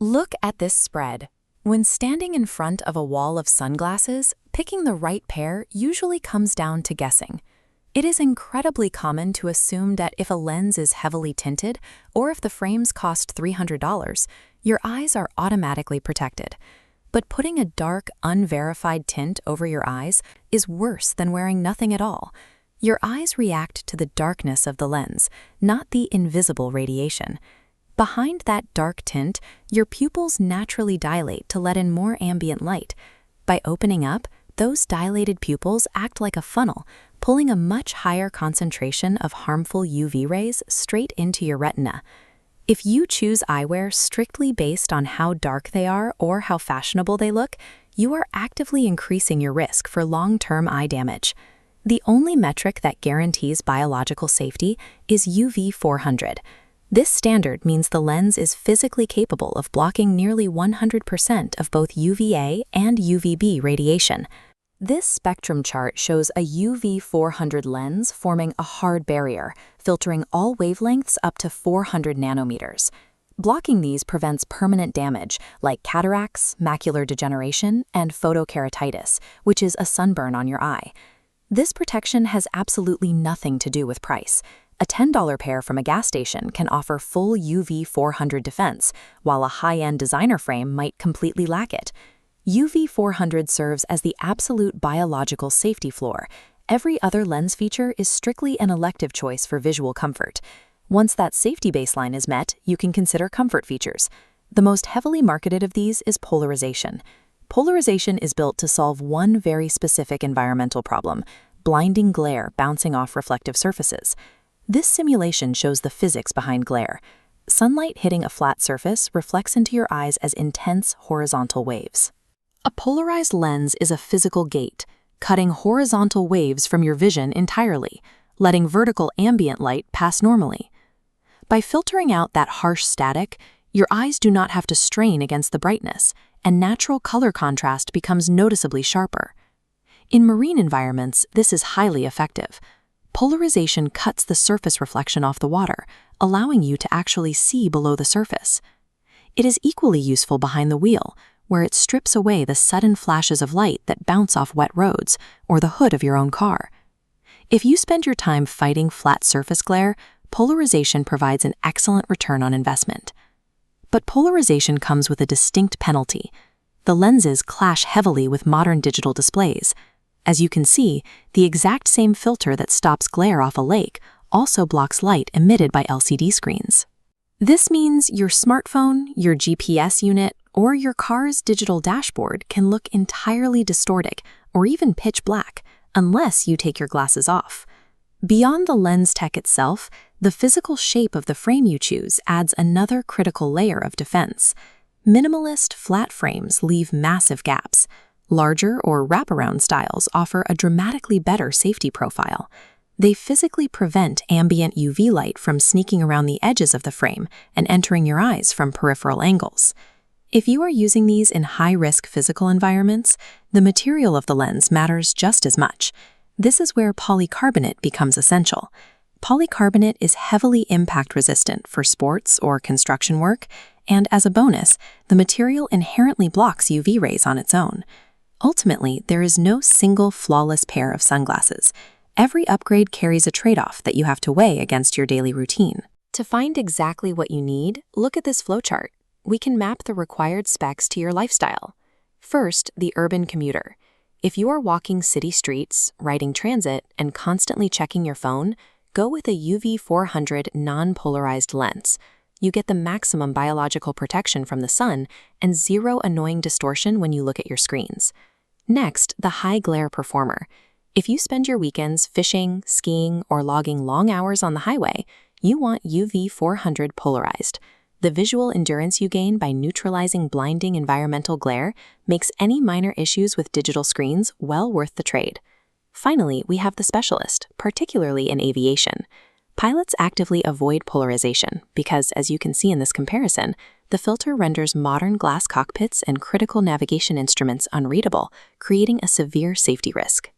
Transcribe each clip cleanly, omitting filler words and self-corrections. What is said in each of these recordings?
Look at this spread. When standing in front of a wall of sunglasses, picking the right pair usually comes down to guessing. It is incredibly common to assume that if a lens is heavily tinted or if the frames cost $300, your eyes are automatically protected. But putting a dark, unverified tint over your eyes is worse than wearing nothing at all. Your eyes react to the darkness of the lens, not the invisible radiation. Behind that dark tint, your pupils naturally dilate to let in more ambient light. By opening up, those dilated pupils act like a funnel, pulling a much higher concentration of harmful UV rays straight into your retina. If you choose eyewear strictly based on how dark they are or how fashionable they look, you are actively increasing your risk for long-term eye damage. The only metric that guarantees biological safety is UV 400. This standard means the lens is physically capable of blocking nearly 100% of both UVA and UVB radiation. This spectrum chart shows a UV 400 lens forming a hard barrier, filtering all wavelengths up to 400 nanometers. Blocking these prevents permanent damage like cataracts, macular degeneration, and photokeratitis, which is a sunburn on your eye. This protection has absolutely nothing to do with price. A $10 pair from a gas station can offer full UV 400 defense, while a high-end designer frame might completely lack it. UV 400 serves as the absolute biological safety floor. Every other lens feature is strictly an elective choice for visual comfort. Once that safety baseline is met, you can consider comfort features. The most heavily marketed of these is polarization. Polarization is built to solve one very specific environmental problem: blinding glare bouncing off reflective surfaces. This simulation shows the physics behind glare. Sunlight hitting a flat surface reflects into your eyes as intense horizontal waves. A polarized lens is a physical gate, cutting horizontal waves from your vision entirely, letting vertical ambient light pass normally. By filtering out that harsh static, your eyes do not have to strain against the brightness, and natural color contrast becomes noticeably sharper. In marine environments, this is highly effective. Polarization cuts the surface reflection off the water, allowing you to actually see below the surface. It is equally useful behind the wheel, where it strips away the sudden flashes of light that bounce off wet roads or the hood of your own car. If you spend your time fighting flat surface glare, polarization provides an excellent return on investment. But polarization comes with a distinct penalty. The lenses clash heavily with modern digital displays. As you can see, the exact same filter that stops glare off a lake also blocks light emitted by LCD screens. This means your smartphone, your GPS unit, or your car's digital dashboard can look entirely distorted or even pitch black unless you take your glasses off. Beyond the lens tech itself, the physical shape of the frame you choose adds another critical layer of defense. Minimalist flat frames leave massive gaps. Larger or wraparound styles offer a dramatically better safety profile. They physically prevent ambient UV light from sneaking around the edges of the frame and entering your eyes from peripheral angles. If you are using these in high-risk physical environments, the material of the lens matters just as much. This is where polycarbonate becomes essential. Polycarbonate is heavily impact-resistant for sports or construction work, and as a bonus, the material inherently blocks UV rays on its own. Ultimately, there is no single flawless pair of sunglasses. Every upgrade carries a trade-off that you have to weigh against your daily routine. To find exactly what you need, look at this flowchart. We can map the required specs to your lifestyle. First, the urban commuter. If you are walking city streets, riding transit, and constantly checking your phone, go with a UV 400 non-polarized lens. You get the maximum biological protection from the sun and zero annoying distortion when you look at your screens. Next, the high glare performer. If you spend your weekends fishing, skiing, or logging long hours on the highway, you want UV 400 polarized. The visual endurance you gain by neutralizing blinding environmental glare makes any minor issues with digital screens well worth the trade. Finally, we have the specialist, particularly in aviation. Pilots actively avoid polarization because, as you can see in this comparison, the filter renders modern glass cockpits and critical navigation instruments unreadable, creating a severe safety risk.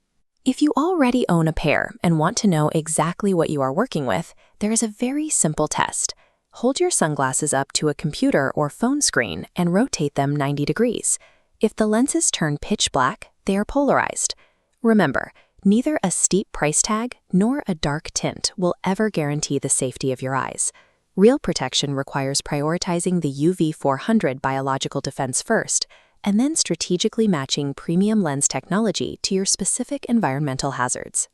If you already own a pair and want to know exactly what you are working with, there is a very simple test. Hold your sunglasses up to a computer or phone screen and rotate them 90 degrees. If the lenses turn pitch black, they are polarized. Remember, neither a steep price tag nor a dark tint will ever guarantee the safety of your eyes. Real protection requires prioritizing the UV 400 biological defense first, and then strategically matching premium lens technology to your specific environmental hazards.